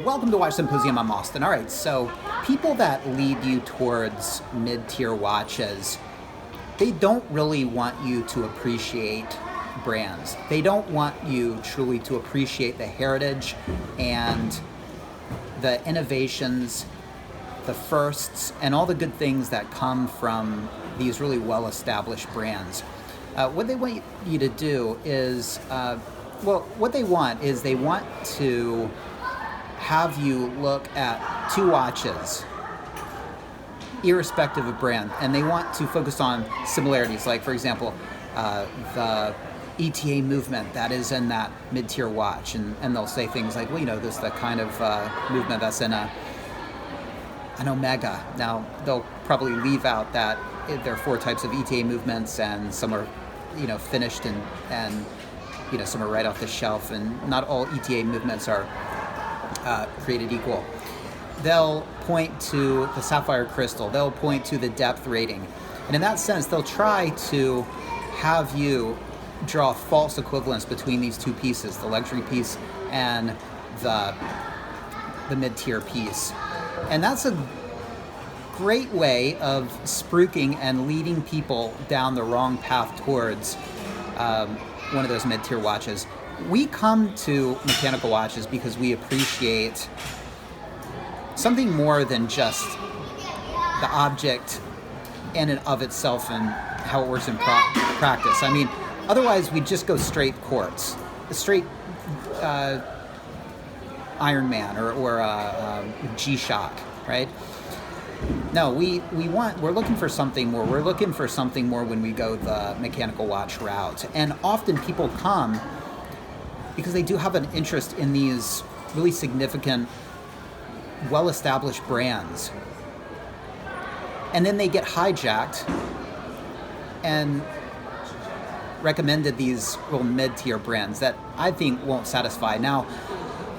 Welcome to Watch Symposium. I'm Austin. All right, so people that lead you towards mid-tier watches, they don't really want you to appreciate brands. They don't want you truly to appreciate the heritage and the innovations, the firsts, and all the good things that come from these really well-established brands. What they want you to do is, what they want is they want to have you look at two watches, irrespective of brand, and they want to focus on similarities. Like, for example, the ETA movement that is in that mid-tier watch, and they'll say things like, well, you know, this is the kind of movement that's in an Omega. Now, they'll probably leave out that there are four types of ETA movements, and some are, you know, finished and you know, some are right off the shelf, and not all ETA movements are created equal. They'll point to the sapphire crystal, they'll point to the depth rating, and in that sense they'll try to have you draw a false equivalence between these two pieces, the luxury piece and the mid-tier piece. And that's a great way of spruiking and leading people down the wrong path towards one of those mid-tier watches. We come to mechanical watches because we appreciate something more than just the object in and of itself and how it works in practice. I mean, otherwise we'd just go straight quartz, straight Iron Man or G-Shock, right? No, we're looking for something more. We're looking for something more when we go the mechanical watch route. And often people come because they do have an interest in these really significant, well-established brands. And then they get hijacked and recommended these little mid-tier brands that I think won't satisfy. Now,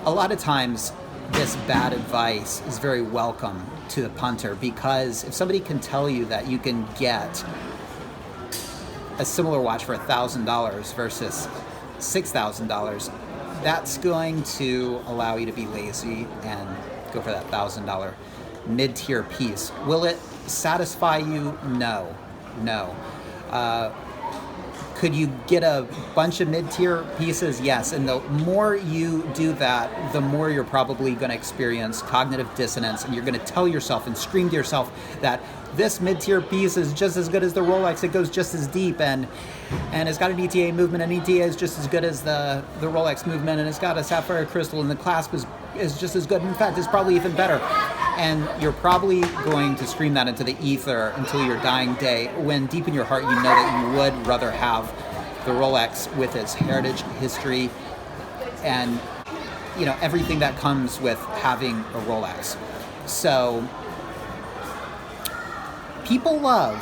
a lot of times this bad advice is very welcome to the punter, because if somebody can tell you that you can get a similar watch for $1,000 versus $6,000, that's going to allow you to be lazy and go for that $1,000 mid-tier piece. Will it satisfy you? No. Could you get a bunch of mid-tier pieces? Yes, and the more you do that, the more you're probably going to experience cognitive dissonance, and you're going to tell yourself and scream to yourself that this mid-tier piece is just as good as the Rolex, it goes just as deep, and it's got an ETA movement, and ETA is just as good as the Rolex movement, and it's got a sapphire crystal, and the clasp is just as good. In fact, it's probably even better. And you're probably going to scream that into the ether until your dying day, when deep in your heart you know that you would rather have the Rolex with its heritage, history, and, you know, everything that comes with having a Rolex. So people love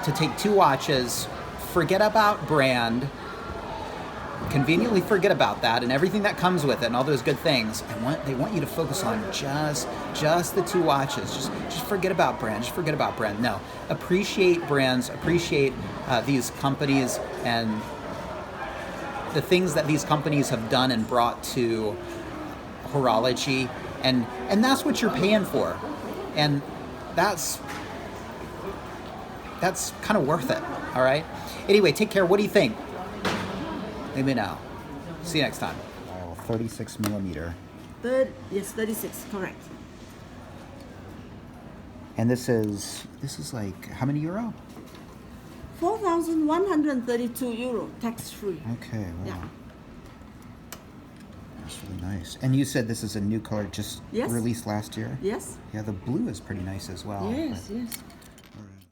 to take two watches, forget about brand, conveniently forget about that and everything that comes with it and all those good things. They want you to focus on just the two watches. Just forget about brand. Just forget about brand. No, appreciate brands. Appreciate these companies and the things that these companies have done and brought to horology, and that's what you're paying for, and that's kind of worth it. All right. Anyway, take care. What do you think? Let me know. See you next time. 36 millimeter. Yes, 36, correct. And this is like, how many euro? 4,132 euro, tax-free. Okay, wow. Yeah. That's really nice. And you said this is a new color just Yes. released last year? Yes. Yeah, the blue is pretty nice as well. Yes.